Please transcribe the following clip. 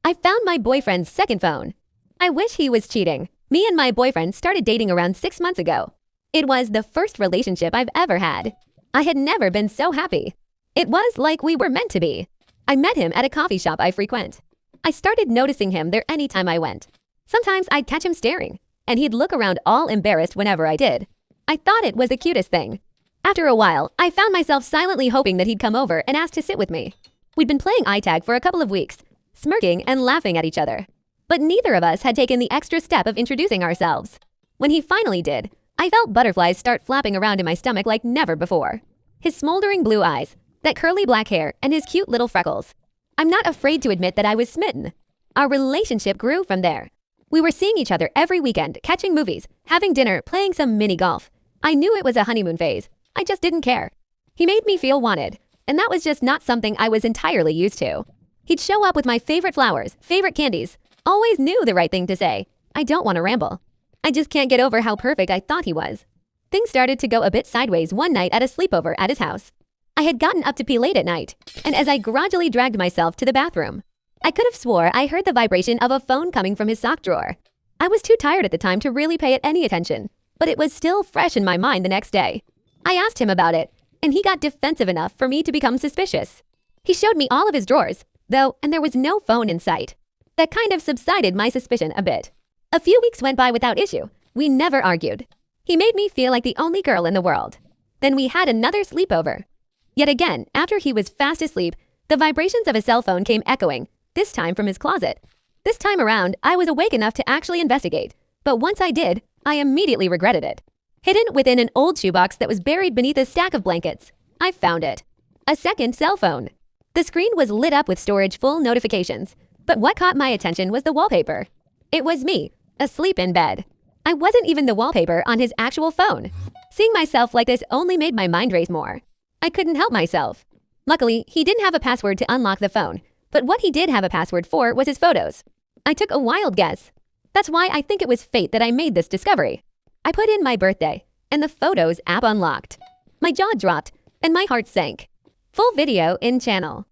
I found my boyfriend's second phone. I wish he was cheating. Me and my boyfriend started dating around 6 months ago. It was the first relationship I've ever had. I had never been so happy. It was like we were meant to be. I met him at a coffee shop I frequent. I started noticing him there anytime I went. Sometimes I'd catch him staring, and he'd look around all embarrassed whenever I did. I thought it was the cutest thing. After a while, I found myself silently hoping that he'd come over and ask to sit with me. We'd been playing eye tag for a couple of weeks, smirking and laughing at each other. But neither of us had taken the extra step of introducing ourselves. When he finally did, I felt butterflies start flapping around in my stomach like never before. His smoldering blue eyes, that curly black hair, and his cute little freckles. I'm not afraid to admit that I was smitten. Our relationship grew from there. We were seeing each other every weekend, catching movies, having dinner, playing some mini golf. I knew it was a honeymoon phase. I just didn't care. He made me feel wanted, and that was just not something I was entirely used to. He'd show up with my favorite flowers, favorite candies, always knew the right thing to say. I don't want to ramble. I just can't get over how perfect I thought he was. Things started to go a bit sideways one night at a sleepover at his house. I had gotten up to pee late at night, and as I gradually dragged myself to the bathroom, I could have swore I heard the vibration of a phone coming from his sock drawer. I was too tired at the time to really pay it any attention, but it was still fresh in my mind the next day. I asked him about it, and he got defensive enough for me to become suspicious. He showed me all of his drawers, though, and there was no phone in sight. That kind of subsided my suspicion a bit. A few weeks went by without issue. We never argued. He made me feel like the only girl in the world. Then we had another sleepover. Yet again, after he was fast asleep, the vibrations of his cell phone came echoing, this time from his closet. This time around, I was awake enough to actually investigate, but once I did, I immediately regretted it. Hidden within an old shoebox that was buried beneath a stack of blankets, I found it. A second cell phone. The screen was lit up with storage full notifications, but what caught my attention was the wallpaper. It was me, asleep in bed. I wasn't even the wallpaper on his actual phone. Seeing myself like this only made my mind race more. I couldn't help myself. Luckily, he didn't have a password to unlock the phone, but what he did have a password for was his photos. I took a wild guess. That's why I think it was fate that I made this discovery. I put in my birthday, and the Photos app unlocked. My jaw dropped, and my heart sank. Full video in channel.